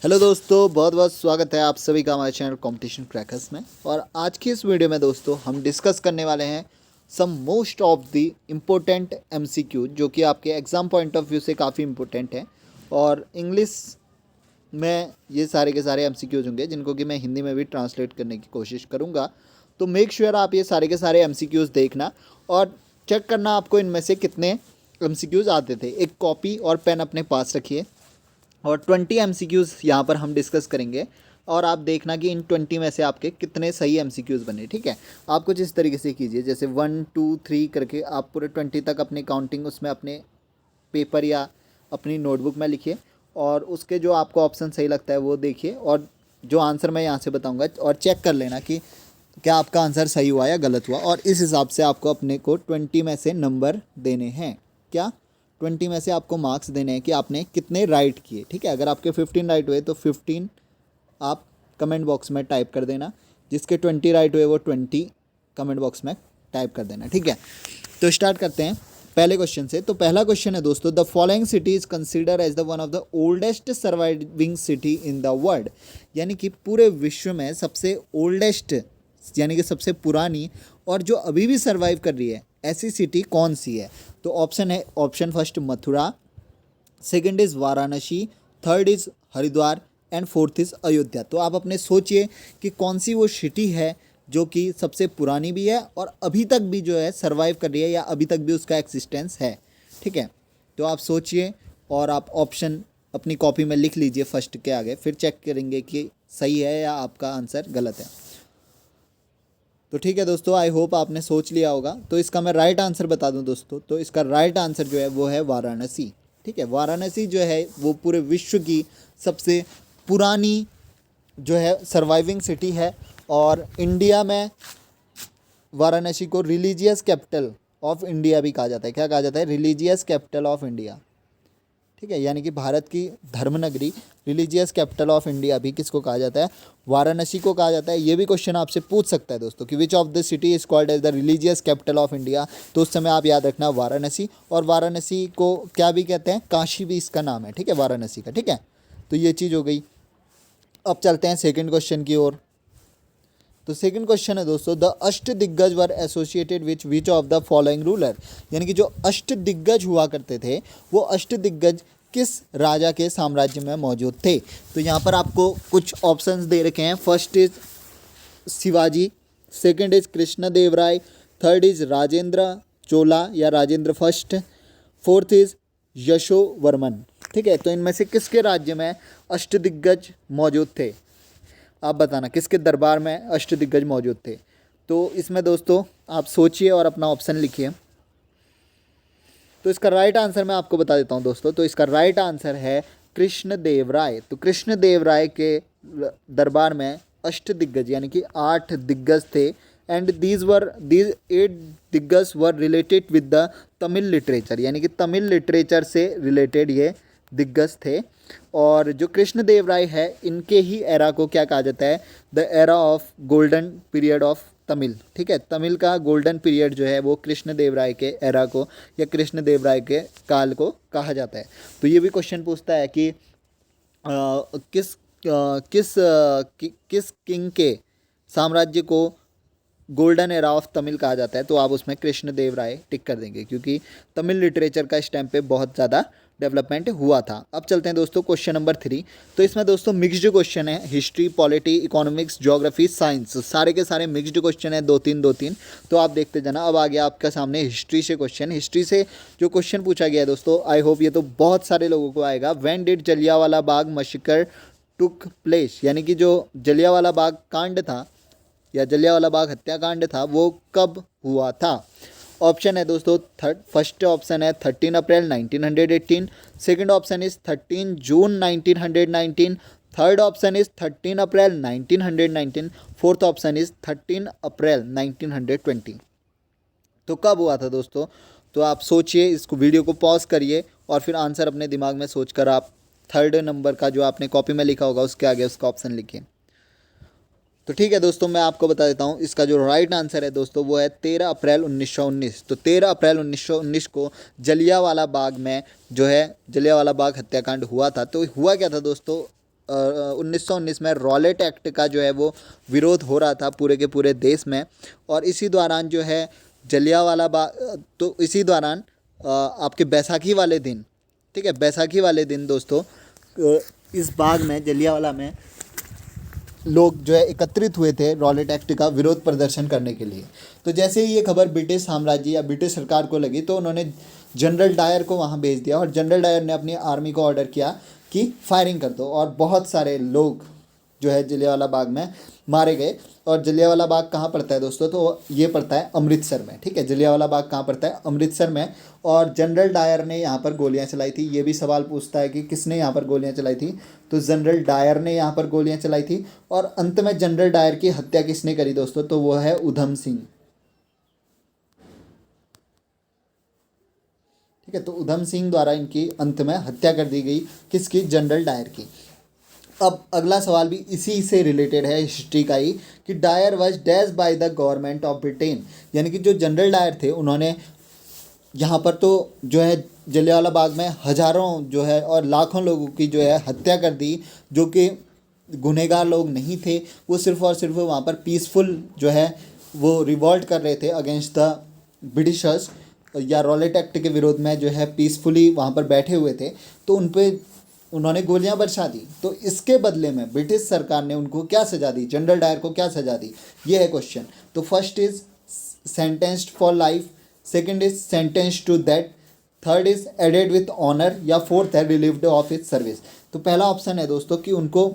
Hello दोस्तों, बहुत बहुत स्वागत है आप सभी का हमारे चैनल कंपटीशन क्रैकर्स में। और आज की इस वीडियो में दोस्तों हम डिस्कस करने वाले हैं some most of the important MCQ जो कि आपके एग्ज़ाम पॉइंट ऑफ व्यू से काफ़ी इम्पोर्टेंट है। और इंग्लिश में ये सारे के सारे एमसीक्यूज होंगे जिनको कि मैं हिंदी में भी ट्रांसलेट करने की कोशिश करूँगा। तो मेक श्योर आप ये सारे के सारे एमसीक्यूज देखना और चेक करना आपको इनमें से कितने एमसीक्यूज आते थे। एक कॉपी और पेन अपने पास रखिए और 20 एमसीक्यूज़ यहाँ पर हम डिस्कस करेंगे और आप देखना कि इन 20 में से आपके कितने सही एमसीक्यूज़ बने। ठीक है, आप कुछ इस तरीके से कीजिए, जैसे 1 2 3 करके आप पूरे 20 तक अपनी काउंटिंग उसमें अपने पेपर या अपनी नोटबुक में लिखिए और उसके जो आपको ऑप्शन सही लगता है वो देखिए और जो आंसर मैं यहाँ से बताऊँगा और चेक कर लेना कि क्या आपका आंसर सही हुआ या गलत हुआ। और इस हिसाब से आपको अपने को 20 में से नंबर देने हैं। क्या 20 में से आपको मार्क्स देने हैं कि आपने कितने राइट किए। ठीक है, अगर आपके 15 राइट हुए तो 15 आप कमेंट बॉक्स में टाइप कर देना, जिसके 20 राइट हुए वो 20 कमेंट बॉक्स में टाइप कर देना। ठीक है, तो स्टार्ट करते हैं पहले क्वेश्चन से। तो पहला क्वेश्चन है दोस्तों, the following city is consider as the one of the oldest surviving city in the world, यानी कि पूरे विश्व में सबसे ओल्डेस्ट यानी कि सबसे पुरानी और जो अभी भी सर्वाइव कर रही है ऐसी सिटी कौन सी है। तो ऑप्शन है, option first Mathura, second is Varanasi, third is Haridwar and fourth is Ayodhya. तो आप अपने सोचिए कि कौन सी वो सिटी है जो कि सबसे पुरानी भी है और अभी तक भी जो है सर्वाइव कर रही है या अभी तक भी उसका एक्सिस्टेंस है। ठीक है, तो आप सोचिए और आप ऑप्शन अपनी कॉपी में लिख लीजिए फर्स्ट के आगे, फिर चेक करेंगे कि सही है या आपका आंसर गलत है। तो ठीक है दोस्तों, आई होप आपने सोच लिया होगा। तो इसका मैं राइट आंसर बता दूं दोस्तों, तो इसका राइट आंसर जो है वो है वाराणसी। ठीक है, वाराणसी जो है वो पूरे विश्व की सबसे पुरानी जो है सर्वाइविंग सिटी है और इंडिया में वाराणसी को रिलीजियस कैपिटल ऑफ इंडिया भी कहा जाता है। क्या कहा जाता है? Religious capital of India. ठीक है, यानी कि भारत की धर्मनगरी, रिलीजियस कैपिटल ऑफ इंडिया भी किसको कहा जाता है? वाराणसी को कहा जाता है। ये भी क्वेश्चन आपसे पूछ सकता है दोस्तों कि which of the city is called as the religious capital of India. तो उस समय आप याद रखना वाराणसी, और वाराणसी को क्या भी कहते हैं? काशी भी इसका नाम है। ठीक है, वाराणसी का। ठीक है, तो ये चीज़ हो गई। अब चलते हैं सेकेंड क्वेश्चन की ओर। तो सेकंड क्वेश्चन है दोस्तों, द अष्ट दिग्गज वर associated which which of the following ruler, यानी कि जो अष्ट दिग्गज हुआ करते थे वो अष्ट दिग्गज किस राजा के साम्राज्य में मौजूद थे। तो यहाँ पर आपको कुछ ऑप्शंस दे रखे हैं। First is Shivaji, second is Krishnadevaraya, third is Rajendra Chola या Rajendra first, fourth is Yashovarman. ठीक है, तो इनमें से किसके राज्य में अष्टदिग्गज मौजूद थे? आप बताना किसके दरबार में अष्टदिग्गज मौजूद थे। तो इसमें दोस्तों आप सोचिए और अपना ऑप्शन लिखिए। तो इसका राइट आंसर मैं आपको बता देता हूँ दोस्तों। तो इसका राइट आंसर है कृष्णदेवराय। तो कृष्णदेवराय के दरबार में अष्टदिग्गज यानी कि 8 दिग्गज थे एंड दीज 8 दिग्गज वर related with the Tamil literature, यानी कि तमिल लिटरेचर से रिलेटेड ये दिग्गज थे। और जो कृष्णदेवराय है इनके ही एरा को क्या कहा जाता है? The era of golden period of Tamil. ठीक है, तमिल का गोल्डन पीरियड जो है वो कृष्णदेवराय के एरा को या कृष्णदेवराय के काल को कहा जाता है। तो ये भी क्वेश्चन पूछता है कि किस किंग के साम्राज्य को गोल्डन एरा ऑफ तमिल कहा जाता है। तो आप उसमें कृष्णदेवराय टिक कर देंगे क्योंकि तमिल लिटरेचर का इस टाइम पे बहुत ज़्यादा डेवलपमेंट हुआ था। अब चलते हैं दोस्तों क्वेश्चन नंबर 3। तो इसमें दोस्तों मिक्स्ड क्वेश्चन है, history, polity, economics, geography, science, सारे के सारे मिक्स्ड क्वेश्चन है, 2-3 तो आप देखते जाना। अब आ गया आपके सामने हिस्ट्री से क्वेश्चन। हिस्ट्री से जो क्वेश्चन पूछा गया है दोस्तों, आई होप ये तो बहुत सारे लोगों को आएगा। When did Jallianwala Bagh massacre took place, यानी कि जो जलियांवाला बाग कांड था या जलियांवाला बाग हत्याकांड था वो कब हुआ था। ऑप्शन है दोस्तों, फर्स्ट ऑप्शन है 13 अप्रैल 1918, second option is 13 June 1919, third option is 13 April 1919, fourth option is 13 अप्रैल 1920। तो कब हुआ था दोस्तों? तो आप सोचिए, इसको वीडियो को पॉज करिए और फिर आंसर अपने दिमाग में सोचकर आप थर्ड नंबर का जो आपने कॉपी में लिखा होगा उसके आगे उसका ऑप्शन लिखिए। तो ठीक है दोस्तों, मैं आपको बता देता हूँ इसका जो राइट आंसर है दोस्तों वो है 13 अप्रैल 1919। तो 13 अप्रैल 1919 को जलियांवाला बाग में जो है जलियांवाला बाग हत्याकांड हुआ था। तो हुआ क्या था दोस्तों, 1919 में रॉलेट एक्ट का जो है वो विरोध हो रहा था पूरे के पूरे देश में। और इसी दौरान जो है जलियांवाला बाग, तो इसी दौरान आपके बैसाखी वाले दिन, ठीक है, बैसाखी वाले दिन दोस्तों इस बाग में जलियांवाला में लोग जो है एकत्रित हुए थे रॉलेट एक्ट का विरोध प्रदर्शन करने के लिए। तो जैसे ही ये खबर ब्रिटिश साम्राज्य या ब्रिटिश सरकार को लगी तो उन्होंने जनरल डायर को वहाँ भेज दिया और जनरल डायर ने अपनी आर्मी को ऑर्डर किया कि फायरिंग कर दो, और बहुत सारे लोग जो है जलियांवाला बाग में मारे गए। और जलियांवाला बाग कहाँ पड़ता है दोस्तों, तो ये पड़ता है अमृतसर में, ठीक है। जलियांवाला बाग कहाँ पड़ता है, अमृतसर में। और जनरल डायर ने यहाँ पर गोलियाँ चलाई थी। ये भी सवाल पूछता है कि किसने यहाँ पर गोलियाँ चलाई थी, तो जनरल डायर ने यहाँ पर गोलियाँ चलाई थी। और अंत में जनरल डायर की हत्या किसने करी दोस्तों, तो वो है उधम सिंह, ठीक है। तो उधम सिंह द्वारा इनकी अंत में हत्या कर दी गई, किसकी, जनरल डायर की। अब अगला सवाल भी इसी से रिलेटेड है, हिस्ट्री का ही, कि Dyer was dash by the government of Britain, यानी कि जो जनरल डायर थे उन्होंने यहाँ पर तो जो है जलियांवाला बाग में हजारों जो है और लाखों लोगों की जो है हत्या कर दी, जो कि गुनहगार लोग नहीं थे। वो सिर्फ और सिर्फ वहाँ पर पीसफुल जो है वो रिवॉल्ट कर रहे थे अगेंस्ट द ब्रिटिशर्स, या रॉलेट एक्ट के विरोध में जो है पीसफुली वहाँ पर बैठे हुए थे। तो उन पे उन्होंने गोलियां बरसा दी। तो इसके बदले में ब्रिटिश सरकार ने उनको क्या सज़ा दी, जनरल डायर को क्या सज़ा दी, ये है क्वेश्चन। तो first is sentenced for life, second is sentenced to death, third is added with honour, या फोर्थ है रिलीव्ड ऑफ हिज सर्विस। तो पहला ऑप्शन है दोस्तों कि उनको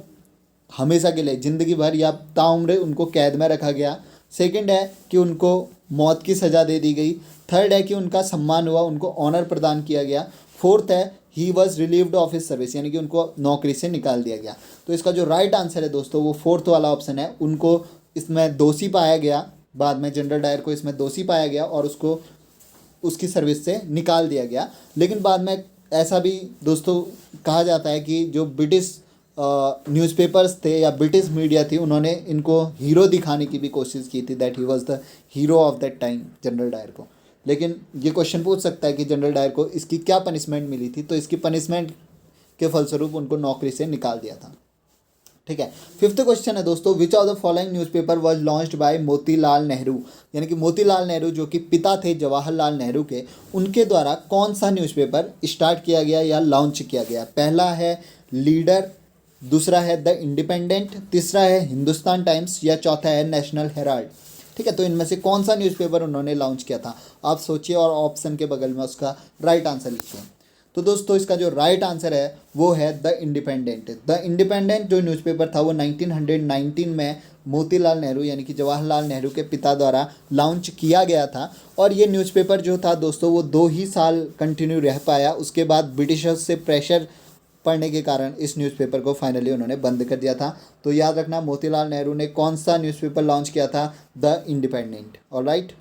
हमेशा के लिए, ज़िंदगी भर या ताउम्र उनको कैद में रखा गया। सेकंड है कि उनको मौत की सज़ा दे दी गई। थर्ड है कि उनका सम्मान हुआ, उनको ऑनर प्रदान किया गया। फोर्थ है he was relieved of his service, यानी कि उनको नौकरी से निकाल दिया गया। तो इसका जो राइट आंसर है दोस्तों वो फोर्थ वाला ऑप्शन है। उनको इसमें दोषी पाया गया, बाद में जनरल डायर को इसमें दोषी पाया गया और उसको उसकी सर्विस से निकाल दिया गया। लेकिन बाद में ऐसा भी दोस्तों कहा जाता है कि जो ब्रिटिश न्यूज़पेपर्स थे या ब्रिटिश मीडिया थी, उन्होंने इनको हीरो दिखाने की भी कोशिश की थी, that he was the hero of that time, general Dyer को। लेकिन ये क्वेश्चन पूछ सकता है कि जनरल डायर को इसकी क्या पनिशमेंट मिली थी, तो इसकी पनिशमेंट के फलस्वरूप उनको नौकरी से निकाल दिया था, ठीक है। फिफ्थ क्वेश्चन है दोस्तों, which of the following newspaper was launched by Motilal Nehru, यानी कि मोतीलाल नेहरू जो कि पिता थे जवाहरलाल नेहरू के, उनके द्वारा कौन सा न्यूज़पेपर स्टार्ट किया गया या लॉन्च किया गया। पहला है लीडर, दूसरा है द इंडिपेंडेंट, तीसरा है हिंदुस्तान टाइम्स, या चौथा है नेशनल हेराल्ड, ठीक है। तो इनमें से कौन सा न्यूज़पेपर उन्होंने लॉन्च किया था, आप सोचिए और ऑप्शन के बगल में उसका राइट आंसर लिखिए। तो दोस्तों इसका जो राइट आंसर है वो है द इंडिपेंडेंट। द इंडिपेंडेंट जो न्यूज़पेपर था वो 1919 में मोतीलाल नेहरू यानी कि जवाहरलाल नेहरू के पिता द्वारा लॉन्च किया गया था। और ये न्यूज़पेपर जो था दोस्तों वो 2 ही साल कंटिन्यू रह पाया, उसके बाद ब्रिटिशर्स से प्रेशर पड़ने के कारण इस न्यूज़पेपर को फाइनली उन्होंने बंद कर दिया था। तो याद रखना मोतीलाल नेहरू ने कौन सा न्यूज़पेपर लॉन्च किया था, द इंडिपेंडेंट। ऑलराइट,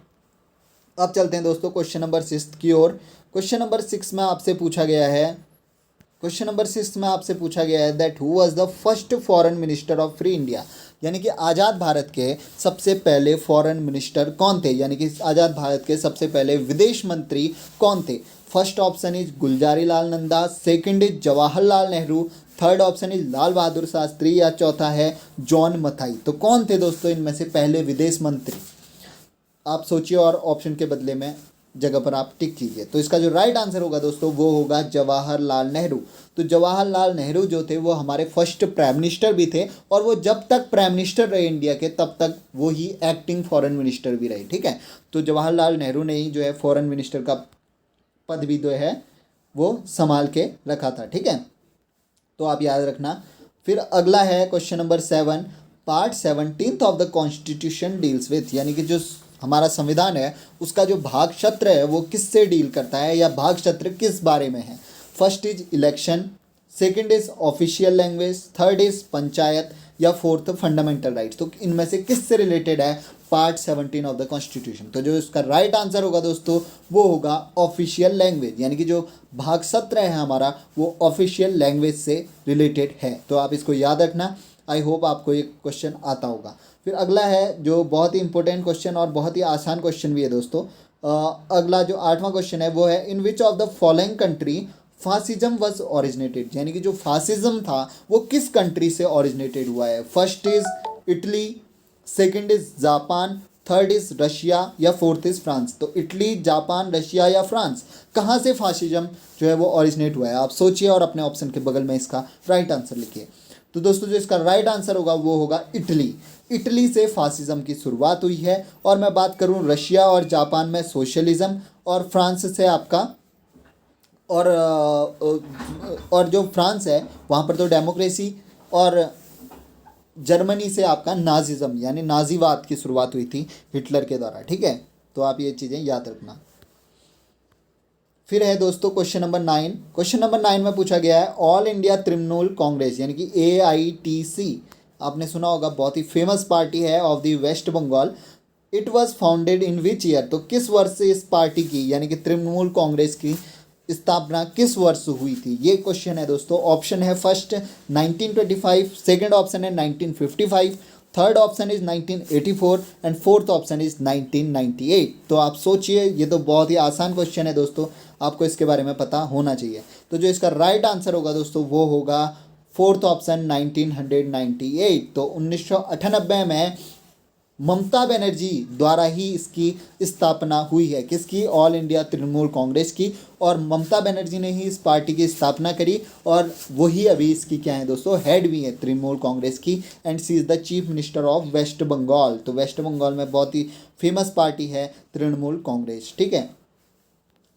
अब चलते हैं दोस्तों क्वेश्चन नंबर 6 की ओर। क्वेश्चन नंबर 6 में आपसे पूछा गया है, क्वेश्चन नंबर 6 में आपसे पूछा गया है that who was the first foreign minister of free India, यानी कि आज़ाद भारत के सबसे पहले फॉरेन मिनिस्टर कौन थे, यानी कि आज़ाद भारत के सबसे पहले विदेश मंत्री कौन थे। First option is Gulzari Lal Nanda, second is Jawaharlal Nehru, third option is Lal Bahadur Shastri, या चौथा है जॉन मथाई। तो कौन थे दोस्तों इनमें से पहले विदेश मंत्री, आप सोचिए और ऑप्शन के बदले में जगह पर आप टिक कीजिए। तो इसका जो राइट आंसर होगा दोस्तों वो होगा जवाहरलाल नेहरू। तो जवाहरलाल नेहरू जो थे वो हमारे फर्स्ट प्राइम मिनिस्टर भी थे, और वो जब तक प्राइम मिनिस्टर रहे इंडिया के तब तक वो ही एक्टिंग फॉरेन मिनिस्टर भी रहे, ठीक है। तो जवाहरलाल नेहरू ने ही जो है फॉरेन मिनिस्टर का पद भी जो है वो संभाल के रखा था, ठीक है। तो आप याद रखना। फिर अगला है question number 7, part 17 of the constitution deals with, यानी कि जो हमारा संविधान है उसका जो भाग क्षेत्र है वो किससे डील करता है, या भाग क्षेत्र किस बारे में है। First is election, second is official language, third is panchayat, या फोर्थ फंडामेंटल राइट्स। तो इनमें से किससे रिलेटेड है पार्ट 17 ऑफ द कॉन्स्टिट्यूशन। तो जो इसका राइट आंसर होगा दोस्तों वो होगा ऑफिशियल लैंग्वेज, यानी कि जो भाग क्षेत्र है हमारा वो ऑफिशियल लैंग्वेज से रिलेटेड है। तो आप इसको याद रखना। आई होप आपको ये क्वेश्चन आता होगा। फिर अगला है जो बहुत ही इंपॉर्टेंट क्वेश्चन और बहुत ही आसान क्वेश्चन भी है दोस्तों। अगला जो 8वां क्वेश्चन है वो है in which of the following country fascism was originated, यानी कि जो फासिज्म था वो किस कंट्री से ओरिजिनेटेड हुआ है? First is Italy, second is Japan, third is Russia या फोर्थ इज फ्रांस। तो इटली, जापान, रशिया या फ्रांस, कहाँ से फासिज्म जो है वो ओरिजिनेट हुआ है? आप सोचिए और अपने ऑप्शन के बगल में इसका राइट आंसर लिखिए। तो दोस्तों जो इसका राइट आंसर होगा वो होगा इटली। इटली से फासिज्म की शुरुआत हुई है। और मैं बात करूं रशिया और जापान में सोशलिज्म, और फ्रांस से आपका और जो फ्रांस है वहाँ पर तो डेमोक्रेसी, और जर्मनी से आपका नाजिज्म यानी नाजीवाद की शुरुआत हुई थी हिटलर के द्वारा। ठीक है, तो आप ये चीज़ें याद रखना। फिर है दोस्तों क्वेश्चन नंबर 9। क्वेश्चन नंबर 9 में पूछा गया है ऑल इंडिया तृणमूल कांग्रेस यानी कि AITC, आपने सुना होगा, बहुत ही फेमस पार्टी है of the West Bengal. It was founded in which year? तो किस वर्ष से इस पार्टी की यानी कि तृणमूल कांग्रेस की स्थापना किस वर्ष हुई थी? ये क्वेश्चन है दोस्तों। ऑप्शन है फर्स्ट 1925, सेकंड ऑप्शन है 1955, third option is 1984 and fourth option is 1998। तो आप सोचिए, ये तो बहुत ही आसान क्वेश्चन है दोस्तों, आपको इसके बारे में पता होना चाहिए। तो जो इसका राइट आंसर होगा दोस्तों वो होगा फोर्थ ऑप्शन 1998। तो 1998 में ममता बनर्जी द्वारा ही इसकी स्थापना हुई है। किसकी? ऑल इंडिया तृणमूल कांग्रेस की। और ममता बनर्जी ने ही इस पार्टी की स्थापना करी और वही अभी इसकी क्या है दोस्तों, हेड भी है तृणमूल कांग्रेस की। And she is the chief minister of West Bengal. तो वेस्ट बंगाल में बहुत ही फेमस पार्टी है तृणमूल कांग्रेस। ठीक है,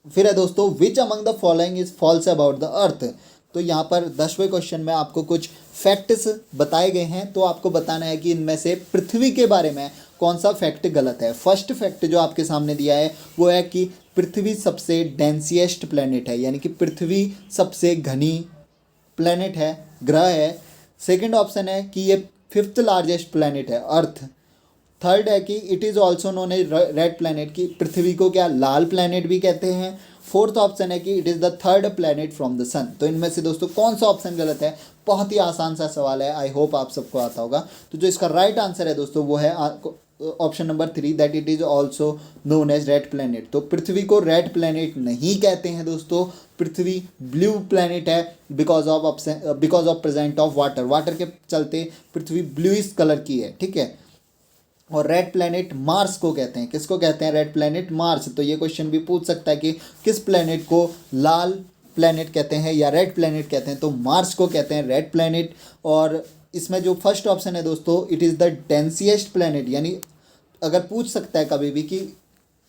फिर है दोस्तों which among the following is false about the earth. तो यहाँ पर 10वें क्वेश्चन में आपको कुछ फैक्ट्स बताए गए हैं, तो आपको बताना है कि इनमें से पृथ्वी के बारे में कौन सा फैक्ट गलत है। फर्स्ट फैक्ट जो आपके सामने दिया है वो है कि पृथ्वी सबसे डेंसिएस्ट प्लेनेट है, यानी कि पृथ्वी सबसे घनी प्लेनेट है, ग्रह है। सेकंड ऑप्शन है कि ये फिफ्थ लार्जेस्ट प्लेनेट है, अर्थ। थर्ड है कि it is also known as red planet, की पृथ्वी को क्या लाल प्लैनेट भी कहते हैं। फोर्थ ऑप्शन है कि it is the third planet from the sun. तो इनमें से दोस्तों कौन सा ऑप्शन गलत है? बहुत ही आसान सा सवाल है, आई होप आप सबको आता होगा। तो जो इसका राइट आंसर है दोस्तों वो है option number 3, that it is also known as red planet. तो पृथ्वी को रेड प्लैनेट नहीं कहते हैं दोस्तों, पृथ्वी ब्लू प्लैनेट है because of present of water. Water के चलते पृथ्वी ब्लूइश कलर की है। ठीक है, और रेड प्लैनेट मार्स को कहते हैं। किसको कहते हैं? Red planet Mars. तो ये क्वेश्चन भी पूछ सकता है कि किस प्लैनेट को लाल प्लैनेट कहते हैं या रेड प्लैनेट कहते हैं? तो मार्स को कहते हैं रेड प्लैनेट। और इसमें जो फर्स्ट ऑप्शन है दोस्तों, इट इज़ द डेंसिएस्ट प्लैनेट, यानी अगर पूछ सकता है कभी भी कि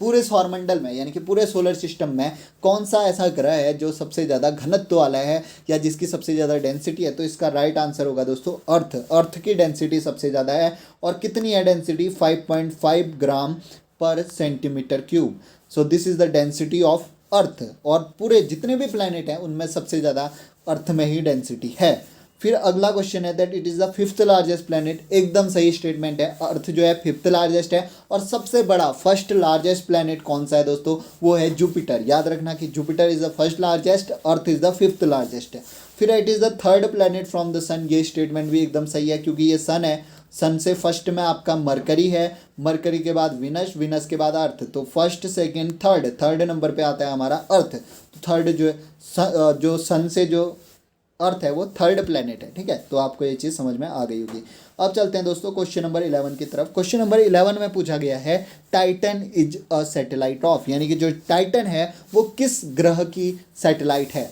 पूरे सौरमंडल में यानी कि पूरे सोलर सिस्टम में कौन सा ऐसा ग्रह है जो सबसे ज़्यादा घनत्व वाला है या जिसकी सबसे ज़्यादा डेंसिटी है, तो इसका राइट आंसर होगा दोस्तों अर्थ। अर्थ की डेंसिटी सबसे ज़्यादा है। और कितनी है डेंसिटी? 5.5 ग्राम पर centimetre cube. So this is the density of earth. और पूरे जितने भी प्लैनेट हैं उनमें सबसे ज़्यादा अर्थ में ही डेंसिटी है। फिर अगला क्वेश्चन है that it is the fifth largest planet. एकदम सही स्टेटमेंट है, अर्थ जो है फिफ्थ लार्जेस्ट है। और सबसे बड़ा फर्स्ट लार्जेस्ट प्लैनेट कौन सा है दोस्तों? वो है जुपिटर। याद रखना कि Jupiter is the first largest, earth is the fifth largest. फिर it is the third planet from the sun. ये स्टेटमेंट भी एकदम सही है क्योंकि ये सन है। सन से फर्स्ट में आपका मरकरी है, मरकरी के बाद विनस, विनस के बाद अर्थ। तो first second third, third number पे आता है हमारा अर्थ। तो थर्ड जो है जो सन से जो अर्थ है वो थर्ड प्लेनेट है। ठीक है, तो आपको ये चीज़ समझ में आ गई होगी। अब चलते हैं दोस्तों क्वेश्चन नंबर 11 की तरफ। क्वेश्चन नंबर 11 में पूछा गया है Titan is a satellite of, यानी कि जो टाइटन है वो किस ग्रह की सैटेलाइट है।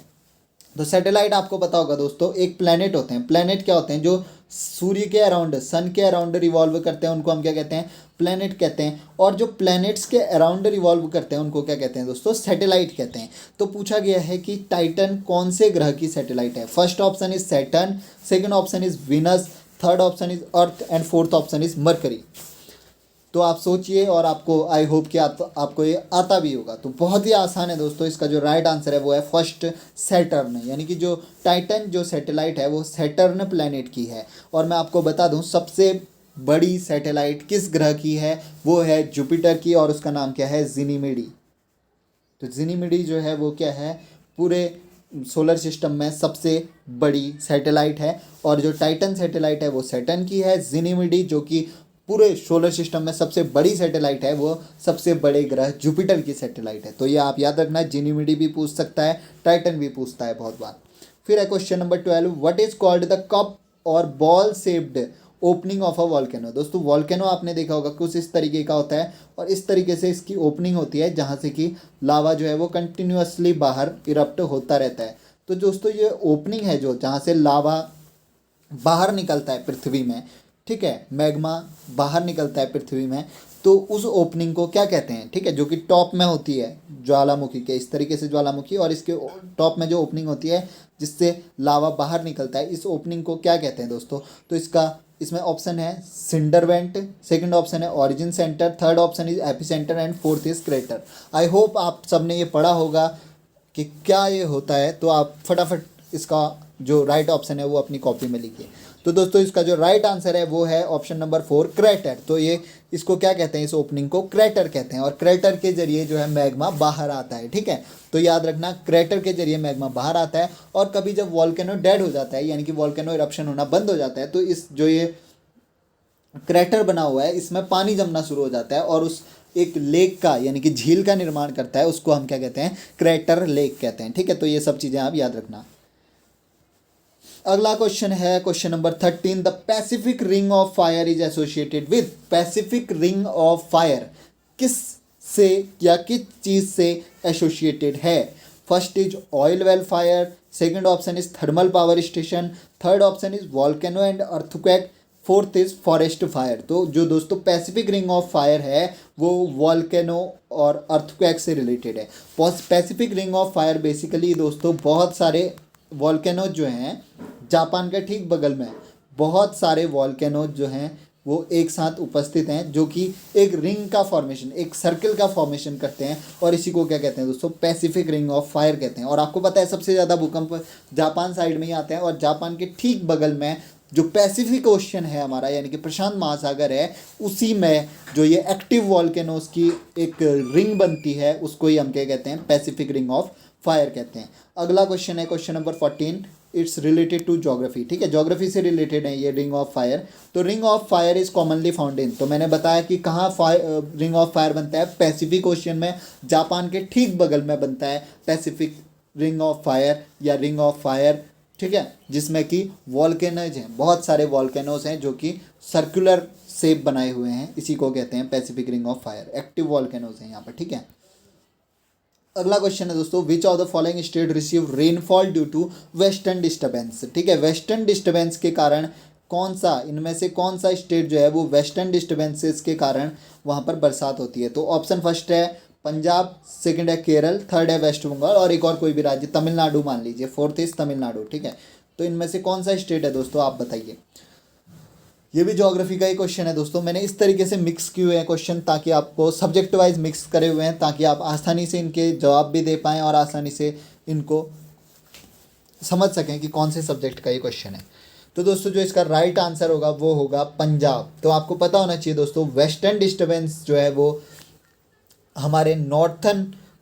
तो सैटेलाइट आपको पता होगा दोस्तों, एक प्लेनेट होते हैं। प्लेनेट क्या होते हैं? जो सूर्य के अराउंड, सन के अराउंड रिवॉल्व करते हैं, उनको हम क्या कहते हैं? प्लेनेट कहते हैं। और जो प्लैनेट्स के अराउंड रिवॉल्व करते हैं उनको क्या कहते हैं दोस्तों? सैटेलाइट कहते हैं। तो पूछा गया है कि टाइटन कौन से ग्रह की सैटेलाइट है। First option is Saturn, second option is Venus, third option is earth and fourth option is mercury. तो आप सोचिए और आपको आई होप कि आपको ये आता भी होगा। तो बहुत ही आसान है दोस्तों, इसका जो राइट आंसर है वो है फर्स्ट सैटर्न, यानी कि जो टाइटन जो सैटेलाइट है वो सैटर्न प्लैनेट की है। और मैं आपको बता दूं सबसे बड़ी सैटेलाइट किस ग्रह की है, वो है जुपिटर की और उसका नाम क्या है? जिनीमिडी। तो जिनीमिडी जो है वो क्या है? पूरे सोलर सिस्टम में सबसे बड़ी सैटेलाइट है। और जो टाइटन सैटेलाइट है वो सैटर्न की है। जिनीमिडी जो कि पूरे सोलर सिस्टम में सबसे बड़ी सैटेलाइट है वो सबसे बड़े ग्रह जुपिटर की सैटेलाइट है। तो ये आप याद रखना, जिनीमिडी भी पूछ सकता है, टाइटन भी पूछता है बहुत बार। फिर है question number 12, what is called the cup और ball shaped opening of a volcano. दोस्तों वॉल्केनो आपने देखा होगा कुछ इस तरीके का होता है और इस तरीके से इसकी ओपनिंग होती है जहाँ से कि लावा जो है वो कंटिन्यूअसली बाहर इरप्ट होता रहता है। तो दोस्तों ये ओपनिंग है जो जहाँ से लावा बाहर निकलता है पृथ्वी में, ठीक है, मैग्मा बाहर निकलता है पृथ्वी में, तो उस ओपनिंग को क्या कहते हैं, ठीक है, जो कि टॉप में होती है ज्वालामुखी के, इस तरीके से ज्वालामुखी और इसके टॉप में जो ओपनिंग होती है जिससे लावा बाहर निकलता है, इस ओपनिंग को क्या कहते हैं दोस्तों। तो इसमें ऑप्शन है सिंडर वेंट, सेकंड ऑप्शन है origin centre, third option is epicentre and fourth is crater. I hope आप सबने ये पढ़ा होगा कि क्या ये होता है, तो आप फटाफट इसका जो राइट ऑप्शन है वो अपनी कॉपी में लिखिए। तो दोस्तों इसका जो राइट आंसर है वो है ऑप्शन नंबर 4 क्रेटर। तो ये इसको क्या कहते हैं, इस ओपनिंग को क्रेटर कहते हैं और क्रेटर के जरिए जो है मैग्मा बाहर आता है, ठीक है। तो याद रखना क्रेटर के जरिए मैग्मा बाहर आता है और कभी जब वॉल्केनो डेड हो जाता है यानी कि वॉल्केनो इरप्शन होना बंद हो जाता है तो इस जो ये क्रेटर बना हुआ है इसमें पानी जमना शुरू हो जाता है और उस एक लेक का यानी कि झील का निर्माण करता है, उसको हम क्या कहते हैं, क्रेटर लेक कहते हैं, ठीक है। तो ये सब चीज़ें आप याद रखना। अगला क्वेश्चन है question number 13, the Pacific ring of fire is associated with. Pacific ring of fire किस से या किस चीज़ से एसोसिएटेड है। First is oil well fire, second option is thermal power station, third option is volcano and earthquake, fourth is forest fire. तो जो दोस्तों Pacific ring of fire है वो वॉल्केनो और अर्थक्वेक से रिलेटेड है। Pacific ring of fire basically दोस्तों बहुत सारे वॉल्केनो जो हैं जापान के ठीक बगल में, बहुत सारे वॉल्केनो जो हैं वो एक साथ उपस्थित हैं जो कि एक रिंग का फॉर्मेशन, एक सर्कल का फॉर्मेशन करते हैं और इसी को क्या कहते हैं दोस्तों, पैसिफिक रिंग ऑफ फायर कहते हैं। और आपको पता है सबसे ज़्यादा भूकंप जापान साइड में ही आते हैं और जापान के ठीक बगल में जो पैसिफिक ओशन है हमारा यानी कि प्रशांत महासागर है, उसी में जो ये एक्टिव वॉल्केनोस की एक रिंग बनती है उसको ही हम क्या कहते हैं, पैसिफिक रिंग ऑफ फायर कहते हैं। अगला क्वेश्चन है question number 14, it's related to geography, ठीक है, ज्योग्राफी से रिलेटेड है ये रिंग ऑफ फायर। तो ring of fire is commonly found in, तो मैंने बताया कि कहाँ रिंग ऑफ फायर बनता है, पैसिफिक ओशियन में, जापान के ठीक बगल में बनता है पैसिफिक रिंग ऑफ फायर या रिंग ऑफ फायर, ठीक है, जिसमें कि वॉल्केनोज हैं, बहुत सारे वॉल्केनोज हैं जो कि सर्कुलर शेप बनाए हुए हैं, इसी को कहते हैं Pacific ring of fire. Active volcanoes हैं यहाँ पर, ठीक है। अगला क्वेश्चन है दोस्तों, which of the following state receive rainfall due to western disturbance, ठीक है, वेस्टर्न डिस्टर्बेंस के कारण कौन सा, इनमें से कौन सा स्टेट जो है वो वेस्टर्न डिस्टर्बेंसेस के कारण वहाँ पर बरसात होती है। तो ऑप्शन फर्स्ट है पंजाब, सेकंड है केरल, थर्ड है वेस्ट बंगाल और एक और कोई भी राज्य, तमिलनाडु मान लीजिए, फोर्थ इज तमिलनाडु, ठीक है। तो इनमें से कौन सा स्टेट है दोस्तों, आप बताइए। ये भी ज्योग्राफी का ही क्वेश्चन है दोस्तों, मैंने इस तरीके से मिक्स किए हुए हैं क्वेश्चन ताकि आपको सब्जेक्ट वाइज मिक्स करे हुए हैं ताकि आप आसानी से इनके जवाब भी दे पाएँ और आसानी से इनको समझ सकें कि कौन से सब्जेक्ट का ये क्वेश्चन है। तो दोस्तों जो इसका राइट आंसर होगा वो होगा पंजाब। तो आपको पता होना चाहिए दोस्तों, वेस्टर्न डिस्टर्बेंस जो है वो हमारे नॉर्थन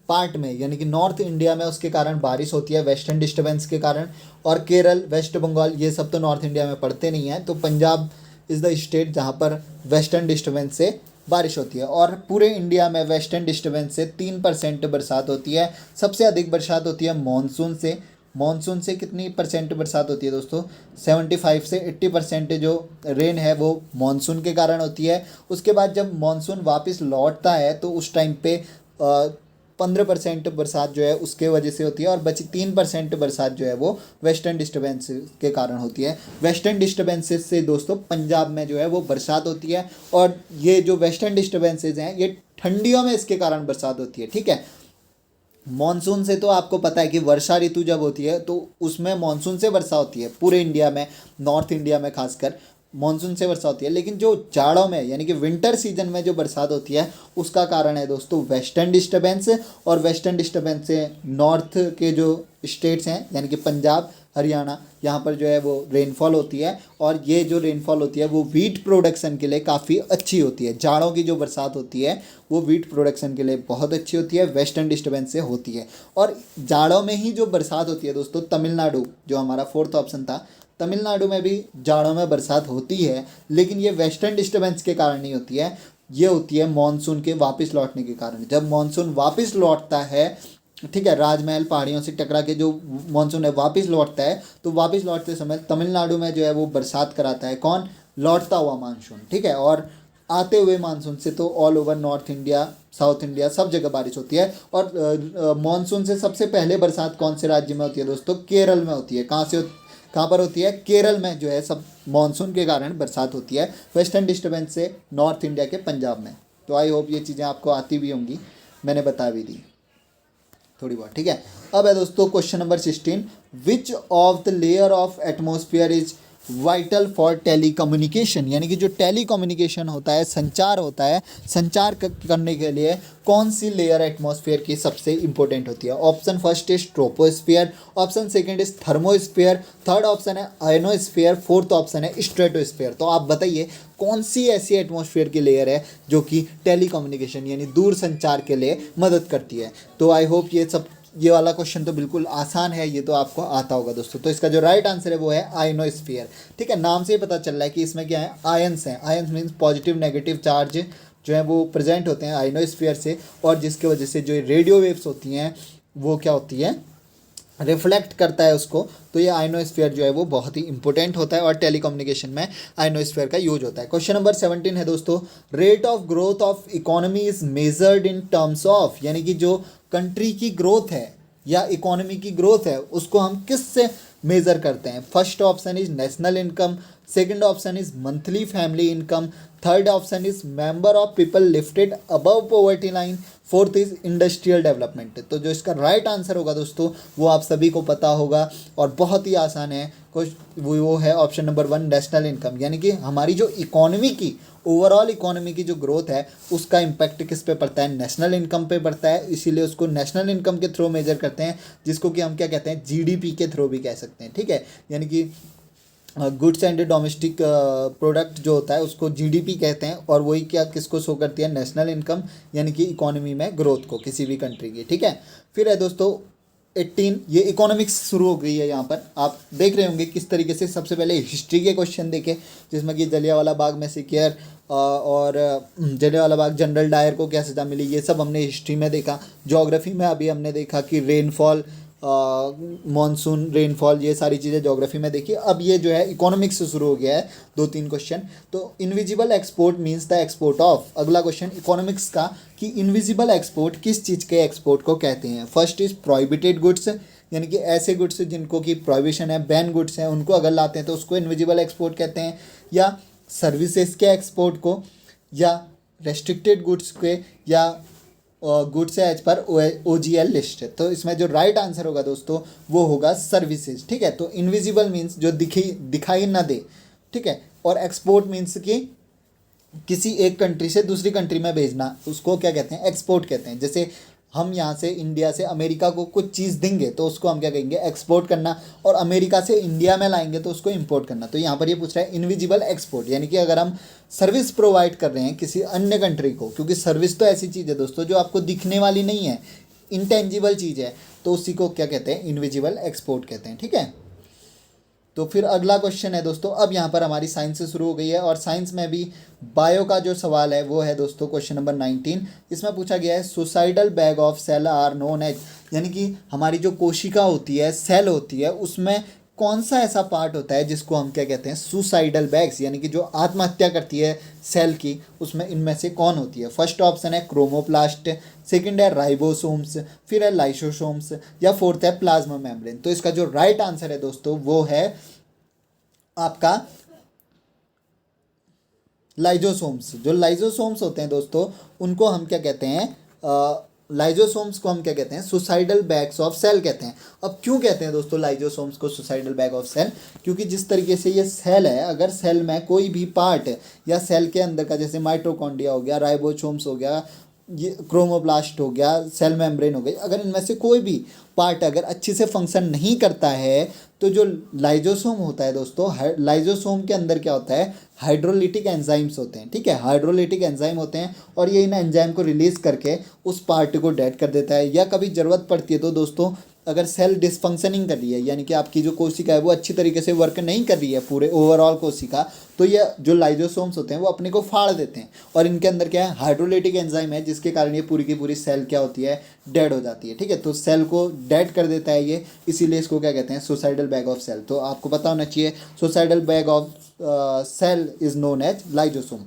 पार्ट में यानी कि नॉर्थ इंडिया में उसके कारण बारिश होती है वेस्टर्न डिस्टर्बेंस के कारण, और केरल, वेस्ट बंगाल ये सब तो नॉर्थ इंडिया में पड़ते नहीं हैं। तो पंजाब इज़ द स्टेट जहाँ पर वेस्टर्न डिस्टर्बेंस से बारिश होती है और पूरे इंडिया में वेस्टर्न डिस्टर्बेंस से 3% बरसात होती है। सबसे अधिक बरसात होती है मानसून से। मानसून से कितनी परसेंट बरसात होती है दोस्तों, 75 से 80% जो रेन है वो मानसून के कारण होती है। उसके बाद जब मानसून वापस लौटता है तो उस टाइम पे 15% बरसात जो है उसके वजह से होती है और बची 3% बरसात जो है वो वेस्टर्न डिस्टर्बेंस के कारण होती है। वेस्टर्न डिस्टर्बेंसेस से दोस्तों पंजाब में जो है वो बरसात होती है और ये जो वेस्टर्न डिस्टर्बेंसेज हैं ये ठंडियों में इसके कारण बरसात होती है, ठीक है। मॉनसून से तो आपको पता है कि वर्षा ऋतु जब होती है तो उसमें मॉनसून से वर्षा होती है पूरे इंडिया में, नॉर्थ इंडिया में खासकर मॉनसून से वर्षा होती है। लेकिन जो जाड़ों में यानी कि विंटर सीजन में जो बरसात होती है उसका कारण है दोस्तों वेस्टर्न डिस्टर्बेंस, और वेस्टर्न डिस्टर्बेंस से नॉर्थ के जो स्टेट्स हैं यानी कि पंजाब, हरियाणा, यहाँ पर जो है वो रेनफॉल होती है और ये जो रेनफॉल होती है वो वीट प्रोडक्शन के लिए काफ़ी अच्छी होती है। जाड़ों की जो बरसात होती है वो वीट प्रोडक्शन के लिए बहुत अच्छी होती है, वेस्टर्न डिस्टर्बेंस से होती है। और जाड़ों में ही जो बरसात होती है दोस्तों, तमिलनाडु जो हमारा फोर्थ ऑप्शन था, तमिलनाडु में भी जाड़ों में बरसात होती है, लेकिन ये वेस्टर्न डिस्टर्बेंस के कारण नहीं होती है, ये होती है मॉनसून के वापस लौटने के कारण। जब मॉनसून वापस लौटता है, ठीक है, राजमहल पहाड़ियों से टकरा के जो मॉनसून है वापस लौटता है, तो वापस लौटते समय तमिलनाडु में जो है वो बरसात कराता है। कौन? लौटता हुआ मानसून, ठीक है। और आते हुए मानसून से तो all over north India, south India, सब जगह बारिश होती है। और मानसून से सबसे पहले बरसात कौन से राज्य में होती है दोस्तों? केरल में होती है। कहाँ पर होती है? केरल में जो है सब मानसून के कारण बरसात होती है, वेस्टर्न डिस्टर्बेंस से नॉर्थ इंडिया के पंजाब में। तो आई होप ये चीज़ें आपको आती भी होंगी, मैंने बता भी दी थोड़ी बहुत, ठीक है। अब है दोस्तों question number 16, which of the layer of atmosphere is vital for telecommunication, यानी कि जो टेलीकम्युनिकेशन होता है, संचार होता है, संचार करने के लिए कौन सी लेयर एटमॉस्फेयर की सबसे इंपॉर्टेंट होती है? Option first is troposphere, option second is thermosphere, third option है आयनोस्फियर, फोर्थ ऑप्शन है स्ट्रेटोस्फियर। तो आप बताइए कौन सी ऐसी एटमॉस्फेयर की लेयर है जो कि टेलीकम्युनिकेशन यानी दूर संचार के लिए मदद करती है? तो आई होप ये वाला क्वेश्चन तो बिल्कुल आसान है, ये तो आपको आता होगा दोस्तों। तो इसका जो राइट आंसर है वो है आयनोस्फीयर, ठीक है। नाम से ही पता चल रहा है कि इसमें क्या है, आयंस हैं। Ions means positive negative charge जो है वो प्रेजेंट होते हैं आयनोस्फीयर से, और जिसकी वजह से जो रेडियो वेव्स होती हैं वो क्या होती है, रिफ्लेक्ट करता है उसको। तो ये आयनोस्फीयर जो है वो बहुत ही इंपॉर्टेंट होता है और टेलीकम्युनिकेशन में आयनोस्फीयर का यूज होता है। क्वेश्चन नंबर 17 है दोस्तों, rate of growth of economy is measured in terms of, यानी कि जो कंट्री की ग्रोथ है या इकोनॉमी की ग्रोथ है उसको हम किससे मेज़र करते हैं? First option is national income, second option is monthly family income, third option is member of people lifted above poverty line, fourth is industrial development. तो जो इसका राइट आंसर होगा दोस्तों वो आप सभी को पता होगा और बहुत ही आसान है, वो है ऑप्शन नंबर 1 नेशनल इनकम। यानी कि हमारी जो इकोनॉमी की ओवरऑल इकोनॉमी की जो ग्रोथ है उसका इम्पैक्ट किस पे पड़ता है? नेशनल इनकम पे पड़ता है, इसीलिए उसको नेशनल इनकम के थ्रू मेजर करते हैं, जिसको कि हम क्या कहते हैं, जीडीपी के थ्रू भी कह सकते हैं, ठीक है। यानी कि गुड्स एंड डोमेस्टिक प्रोडक्ट जो होता है उसको जीडीपी कहते हैं, और वही क्या किसको शो करती है? नेशनल इनकम, यानी कि इकोनॉमी में ग्रोथ को किसी भी कंट्री की, ठीक है। फिर है दोस्तों 18, ये इकोनॉमिक्स शुरू हो गई है। यहाँ पर आप देख रहे होंगे किस तरीके से सबसे पहले हिस्ट्री के क्वेश्चन देखे, जिसमें कि जलियांवाला बाग मैसेकर और जलियांवाला बाग जनरल डायर को क्या सज़ा मिली, ये सब हमने हिस्ट्री में देखा। ज्योग्राफी में अभी हमने देखा कि रेनफॉल, मॉनसून रेनफॉल, ये सारी चीज़ें ज्योग्राफी में देखी। अब ये जो है इकोनॉमिक्स से शुरू हो गया है, 2-3 क्वेश्चन। तो invisible export means the export of, अगला क्वेश्चन इकोनॉमिक्स का कि इनविजिबल एक्सपोर्ट किस चीज़ के एक्सपोर्ट को कहते हैं? फर्स्ट इज प्रोहिबिटेड गुड्स, यानी कि ऐसे गुड्स जिनको कि प्रोहिबिशन है, बैन गुड्स हैं, उनको अगर लाते हैं तो उसको इनविजिबल एक्सपोर्ट कहते हैं, या सर्विसेज के एक्सपोर्ट को, या रेस्ट्रिक्टेड गुड्स के, या गुड्स है एज पर OGL लिस्ट। तो इसमें जो राइट आंसर होगा दोस्तों वो होगा सर्विसेज, ठीक है। तो इनविजिबल मीन्स जो दिखाई ना दे, ठीक है, और एक्सपोर्ट मीन्स कि किसी एक कंट्री से दूसरी कंट्री में भेजना, उसको क्या कहते हैं? एक्सपोर्ट कहते हैं। जैसे हम यहाँ से इंडिया से अमेरिका को कुछ चीज़ देंगे तो उसको हम क्या कहेंगे? एक्सपोर्ट करना, और अमेरिका से इंडिया में लाएंगे तो उसको इंपोर्ट करना। तो यहाँ पर ये पूछ रहा है इनविजिबल एक्सपोर्ट, यानी कि अगर हम सर्विस प्रोवाइड कर रहे हैं किसी अन्य कंट्री को, क्योंकि सर्विस तो ऐसी चीज़ है दोस्तों जो आपको दिखने वाली नहीं है, इंटेंजिबल चीज़ है, तो उसी को क्या कहते हैं? इनविजिबल एक्सपोर्ट कहते हैं, ठीक है। तो फिर अगला क्वेश्चन है दोस्तों, अब यहाँ पर हमारी साइंस से शुरू हो गई है, और साइंस में भी बायो का जो सवाल है वो है दोस्तों क्वेश्चन नंबर 19। इसमें पूछा गया है suicidal bag of cell are known as, यानी कि हमारी जो कोशिका होती है, सेल होती है, उसमें कौन सा ऐसा पार्ट होता है जिसको हम क्या कहते हैं? सुसाइडल बैग्स, यानी कि जो आत्महत्या करती है सेल की, उसमें इनमें से कौन होती है? फर्स्ट ऑप्शन है क्रोमोप्लास्ट, सेकंड है राइबोसोम्स, फिर है लाइसोसोम्स, या फोर्थ है प्लाज्मा मेम्ब्रेन। तो इसका जो राइट आंसर है दोस्तों वो है आपका लाइजोसोम्स। जो लाइजोसोम्स होते हैं दोस्तों उनको हम क्या कहते हैं? लाइजोसोम्स को हम क्या कहते हैं? सुसाइडल बैग्स ऑफ सेल कहते हैं। अब क्यों कहते हैं दोस्तों लाइजोसोम्स को सुसाइडल बैग ऑफ सेल? क्योंकि जिस तरीके से ये सेल है, अगर सेल में कोई भी पार्ट या सेल के अंदर का, जैसे माइटोकॉन्ड्रिया हो गया, राइबोसोम्स हो गया, ये क्रोमोप्लास्ट हो गया, सेल मेम्ब्रेन हो गई, अगर इनमें से कोई भी पार्ट अगर अच्छे से फंक्शन नहीं करता है तो जो लाइजोसोम होता है दोस्तों, लाइजोसोम के अंदर क्या होता है? हाइड्रोलिटिक एंजाइम्स होते हैं, ठीक है। हाइड्रोलिटिक एंजाइम होते हैं और ये इन एंजाइम को रिलीज़ करके उस पार्ट को डेड कर देता है, या कभी ज़रूरत पड़ती है तो दोस्तों अगर सेल डिसफंक्शनिंग कर रही है, यानी कि आपकी जो कोशिका है वो अच्छी तरीके से वर्क नहीं कर रही है पूरे ओवरऑल कोशिका, तो ये जो लाइजोसोम्स होते हैं वो अपने को फाड़ देते हैं और इनके अंदर क्या है, हाइड्रोलाइटिक एंजाइम है, जिसके कारण ये पूरी की पूरी सेल क्या होती है, डेड हो जाती है। ठीक है, तो सेल को डेड कर देता है ये, इसीलिए इसको क्या कहते हैं, सुसाइडल बैग ऑफ सेल। तो आपको पता होना चाहिए suicidal bag of cell is known as lysosome.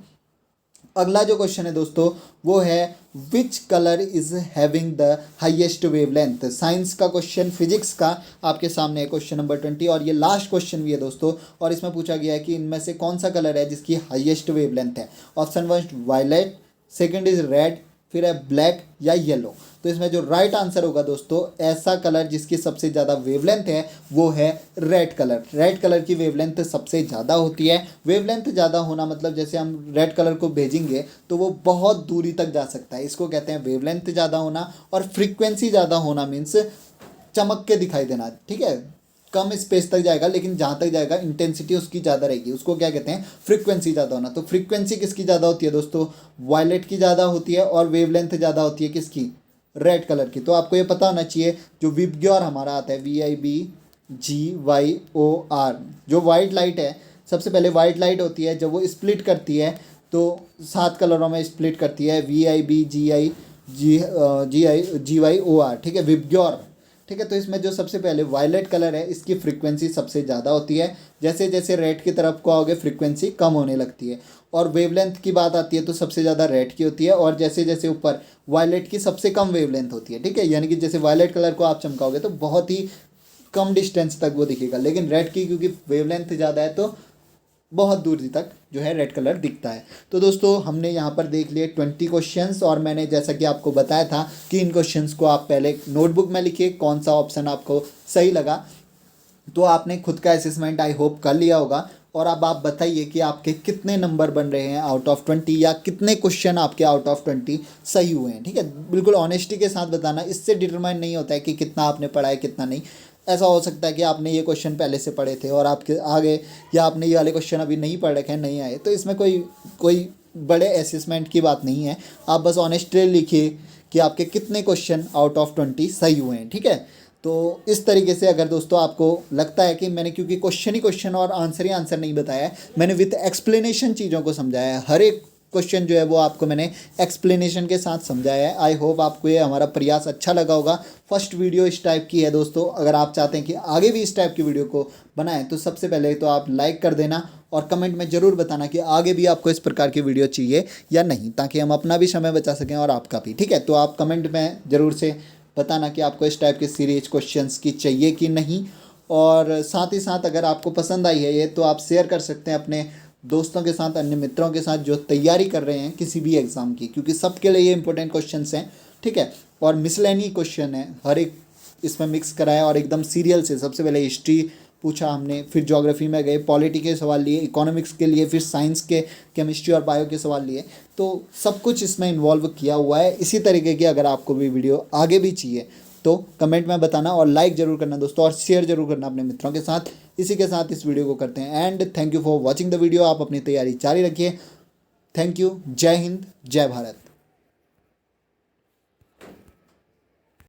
अगला जो क्वेश्चन है दोस्तों वो है which colour is having the highest wavelength. Science का क्वेश्चन, फिजिक्स का आपके सामने है क्वेश्चन नंबर 20 और ये लास्ट क्वेश्चन भी है दोस्तों। और इसमें पूछा गया है कि इनमें से कौन सा कलर है जिसकी हाईएस्ट वेवलेंथ है। Option 1 violet, second is red, फिर है ब्लैक या येलो। तो इसमें जो राइट आंसर होगा दोस्तों, ऐसा कलर जिसकी सबसे ज़्यादा वेवलेंथ है वो है रेड कलर। रेड कलर की वेवलेंथ सबसे ज़्यादा होती है। वेवलेंथ ज़्यादा होना मतलब जैसे हम रेड कलर को भेजेंगे तो वो बहुत दूरी तक जा सकता है, इसको कहते हैं वेवलेंथ ज़्यादा होना। और फ्रीक्वेंसी ज़्यादा होना मीन्स चमक के दिखाई देना। ठीक है, कम स्पेस तक जाएगा लेकिन जहाँ तक जाएगा इंटेंसिटी उसकी ज़्यादा रहेगी, उसको क्या कहते हैं, फ्रीक्वेंसी ज़्यादा होना। तो फ्रीक्वेंसी किसकी ज़्यादा होती है दोस्तों, वायलेट की ज़्यादा होती है और वेवलेंथ ज़्यादा होती है किसकी, रेड कलर की। तो आपको ये पता होना चाहिए जो विबग्योर हमारा आता है VIBGYOR, जो वाइट लाइट है, सबसे पहले वाइट लाइट होती है जब वो स्प्लिट करती है तो 7 कलरों में स्प्लिट करती है, VIBGYOR। ठीक है, विबग्योर। ठीक है, तो इसमें जो सबसे पहले वायलेट कलर है इसकी फ्रीक्वेंसी सबसे ज़्यादा होती है, जैसे जैसे रेड की तरफ को आओगे फ्रीक्वेंसी कम होने लगती है। और वेवलेंथ की बात आती है तो सबसे ज़्यादा रेड की होती है और जैसे जैसे ऊपर वायलेट की सबसे कम वेवलेंथ होती है। ठीक है, यानी कि जैसे वायलेट कलर को आप चमकाओगे तो बहुत ही कम डिस्टेंस तक वो दिखेगा, लेकिन रेड की क्योंकि वेवलेंथ ज़्यादा है तो बहुत दूर तक जो है रेड कलर दिखता है। तो दोस्तों हमने यहाँ पर देख लिए 20 क्वेश्चंस और मैंने जैसा कि आपको बताया था कि इन क्वेश्चंस को आप पहले नोटबुक में लिखिए, कौन सा ऑप्शन आपको सही लगा। तो आपने खुद का असेसमेंट आई होप कर लिया होगा और अब आप बताइए कि आपके कितने नंबर बन रहे हैं आउट ऑफ 20 या कितने क्वेश्चन आपके आउट ऑफ 20 सही हुए हैं। ठीक है, बिल्कुल ऑनेस्टी के साथ बताना, इससे डिटरमाइन नहीं होता है कि कितना आपने पढ़ा है कितना नहीं। ऐसा हो सकता है कि आपने ये क्वेश्चन पहले से पढ़े थे और आपके आगे, या आपने ये वाले क्वेश्चन अभी नहीं पढ़ रखे हैं, नहीं आए, तो इसमें कोई बड़े असेसमेंट की बात नहीं है। आप बस ऑनेस्टली लिखिए कि आपके कितने क्वेश्चन आउट ऑफ 20 सही हुए हैं। ठीक है, तो इस तरीके से अगर दोस्तों आपको लगता है कि मैंने क्योंकि क्वेश्चन ही क्वेश्चन और आंसर ही आंसर नहीं बताया है, मैंने विद एक्सप्लेनेशन चीज़ों को समझाया है, हर एक क्वेश्चन जो है वो आपको मैंने एक्सप्लेनेशन के साथ समझाया है। आई होप आपको ये हमारा प्रयास अच्छा लगा होगा। फर्स्ट वीडियो इस टाइप की है दोस्तों, अगर आप चाहते हैं कि आगे भी इस टाइप की वीडियो को बनाएं तो सबसे पहले तो आप लाइक कर देना और कमेंट में ज़रूर बताना कि आगे भी आपको इस प्रकार की वीडियो चाहिए या नहीं, ताकि हम अपना भी समय बचा सकें और आपका भी। ठीक है, तो आप कमेंट में ज़रूर से बताना कि आपको इस टाइप के सीरीज क्वेश्चंस की चाहिए कि नहीं। और साथ ही साथ अगर आपको पसंद आई है ये तो आप शेयर कर सकते हैं अपने दोस्तों के साथ, अन्य मित्रों के साथ जो तैयारी कर रहे हैं किसी भी एग्ज़ाम की, क्योंकि सबके लिए ये इंपॉर्टेंट क्वेश्चंस हैं। ठीक है, और मिसलेनी क्वेश्चन है, हर एक इसमें मिक्स करा है और एकदम सीरियल से। सबसे पहले हिस्ट्री पूछा हमने, फिर ज्योग्राफी में गए, पॉलिटी के सवाल लिए, इकोनॉमिक्स के लिए, फिर साइंस के केमिस्ट्री और बायो के सवाल लिए। तो सब कुछ इसमें इन्वॉल्व किया हुआ है। इसी तरीके की अगर आपको भी वीडियो आगे भी चाहिए तो कमेंट में बताना और लाइक ज़रूर करना दोस्तों, और शेयर ज़रूर करना अपने मित्रों के साथ। इसी के साथ इस वीडियो को करते हैं and thank you for watching the video. आप अपनी तैयारी जारी रखिए। Thank you. जय हिंद, जय भारत।